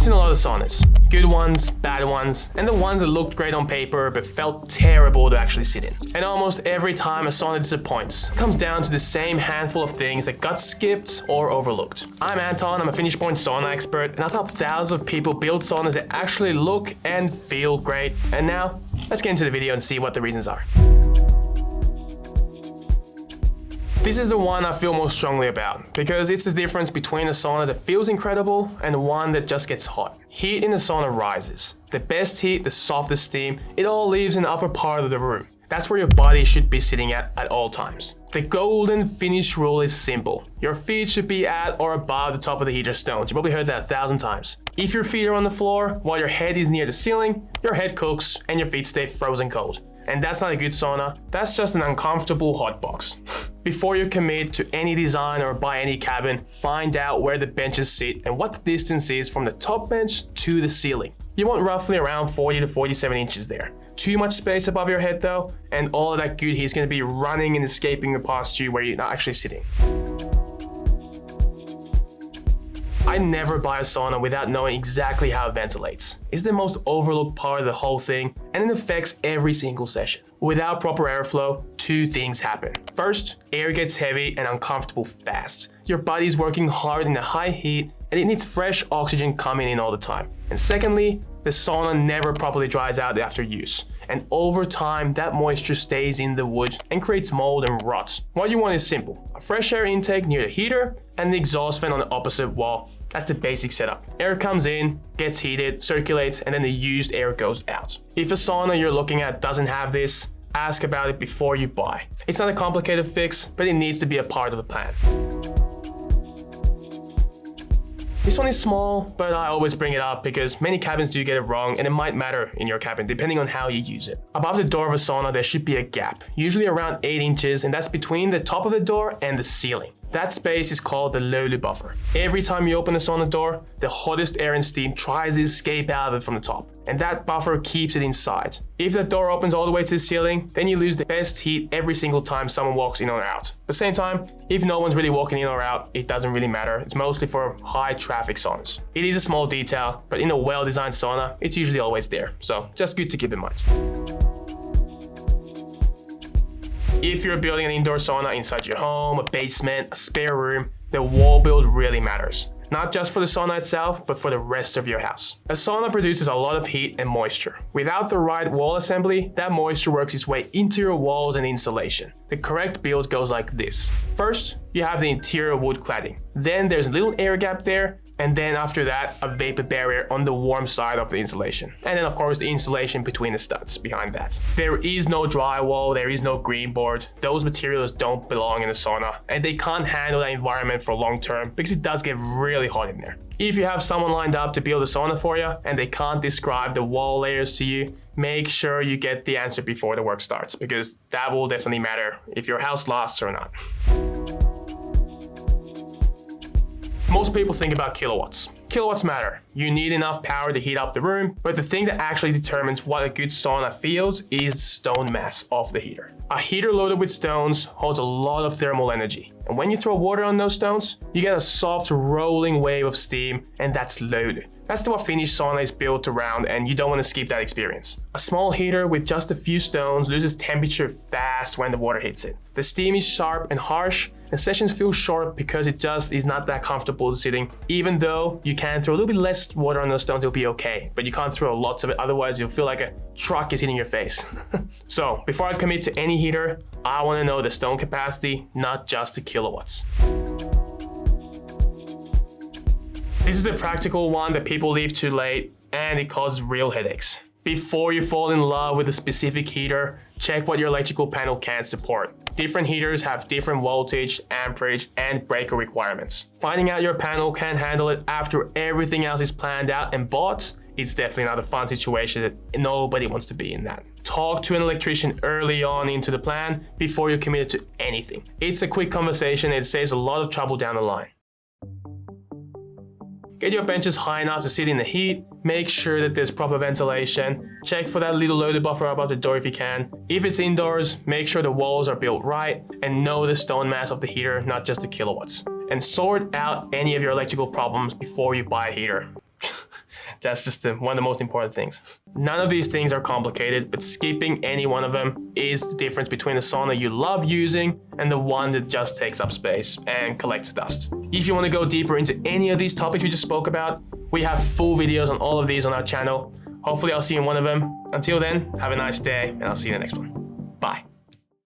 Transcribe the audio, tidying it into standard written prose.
seen a lot of saunas. Good ones, bad ones, and the ones that looked great on paper but felt terrible to actually sit in. And almost every time a sauna disappoints, it comes down to the same handful of things that got skipped or overlooked. I'm Anton, I'm a Finnish-born sauna expert, and I've helped thousands of people build saunas that actually look and feel great. And now, let's get into the video and see what the reasons are. This is the one I feel most strongly about, because it's the difference between a sauna that feels incredible and one that just gets hot. Heat in the sauna rises. The best heat, the softest steam, it all lives in the upper part of the room. That's where your body should be sitting at all times. The golden Finnish rule is simple. Your feet should be at or above the top of the heater stones. You probably heard that 1,000 times. If your feet are on the floor while your head is near the ceiling, your head cooks and your feet stay frozen cold. And that's not a good sauna, that's just an uncomfortable hot box. Before you commit to any design or buy any cabin, find out where the benches sit and what the distance is from the top bench to the ceiling. You want roughly around 40 to 47 inches there. Too much space above your head though, and all of that good heat is going to be running and escaping past you where you're not actually sitting. I never buy a sauna without knowing exactly how it ventilates. It's the most overlooked part of the whole thing, and it affects every single session. Without proper airflow, two things happen. First, air gets heavy and uncomfortable fast. Your body's working hard in the high heat, and it needs fresh oxygen coming in all the time. And secondly, the sauna never properly dries out after use. And over time, that moisture stays in the wood and creates mold and rot. What you want is simple. A fresh air intake near the heater and the exhaust fan on the opposite wall. That's the basic setup. Air comes in, gets heated, circulates, and then the used air goes out. If a sauna you're looking at doesn't have this, ask about it before you buy. It's not a complicated fix, but it needs to be a part of the plan. This one is small, but I always bring it up because many cabins do get it wrong and it might matter in your cabin depending on how you use it. Above the door of a sauna, there should be a gap, usually around 8 inches, and that's between the top of the door and the ceiling. That space is called the lowly buffer. Every time you open the sauna door, the hottest air and steam tries to escape out of it from the top, and that buffer keeps it inside. If that door opens all the way to the ceiling, then you lose the best heat every single time someone walks in or out. At the same time, if no one's really walking in or out, it doesn't really matter. It's mostly for high traffic saunas. It is a small detail, but in a well-designed sauna, it's usually always there. So just good to keep in mind. If you're building an indoor sauna inside your home, a basement, a spare room, the wall build really matters. Not just for the sauna itself, but for the rest of your house. A sauna produces a lot of heat and moisture. Without the right wall assembly, that moisture works its way into your walls and insulation. The correct build goes like this. First, you have the interior wood cladding. Then there's a little air gap there, and then after that, a vapor barrier on the warm side of the insulation. And then of course the insulation between the studs behind that. There is no drywall, there is no green board. Those materials don't belong in a sauna, and they can't handle that environment for long term because it does get really hot in there. If you have someone lined up to build a sauna for you and they can't describe the wall layers to you, make sure you get the answer before the work starts, because that will definitely matter if your house lasts or not. Most people think about kilowatts. Kilowatts matter. You need enough power to heat up the room, but the thing that actually determines what a good sauna feels is stone mass of the heater. A heater loaded with stones holds a lot of thermal energy, and when you throw water on those stones, you get a soft rolling wave of steam, and that's loaded. That's what Finnish sauna is built around, and you don't want to skip that experience. A small heater with just a few stones loses temperature fast when the water hits it. The steam is sharp and harsh, and sessions feel short because it just is not that comfortable sitting. Even though you can throw a little bit less water on those stones, it'll be okay, but you can't throw lots of it, otherwise you'll feel like a truck is hitting your face. So before I commit to any heater, I want to know the stone capacity, not just the kilowatts. This is the practical one that people leave too late, and it causes real headaches. Before you fall in love with a specific heater, check what your electrical panel can support. Different heaters have different voltage, amperage, and breaker requirements. Finding out your panel can handle it after everything else is planned out and bought, it's definitely not a fun situation that nobody wants to be in that. Talk to an electrician early on into the plan before you commit to anything. It's a quick conversation and it saves a lot of trouble down the line. Get your benches high enough to sit in the heat, make sure that there's proper ventilation, check for that little loaded buffer above the door if you can. If it's indoors, make sure the walls are built right and know the stone mass of the heater, not just the kilowatts. And sort out any of your electrical problems before you buy a heater. That's just one of the most important things. None of these things are complicated, but skipping any one of them is the difference between the sauna you love using and the one that just takes up space and collects dust. If you want to go deeper into any of these topics we just spoke about, we have full videos on all of these on our channel. Hopefully I'll see you in one of them. Until then, have a nice day, and I'll see you in the next one. Bye.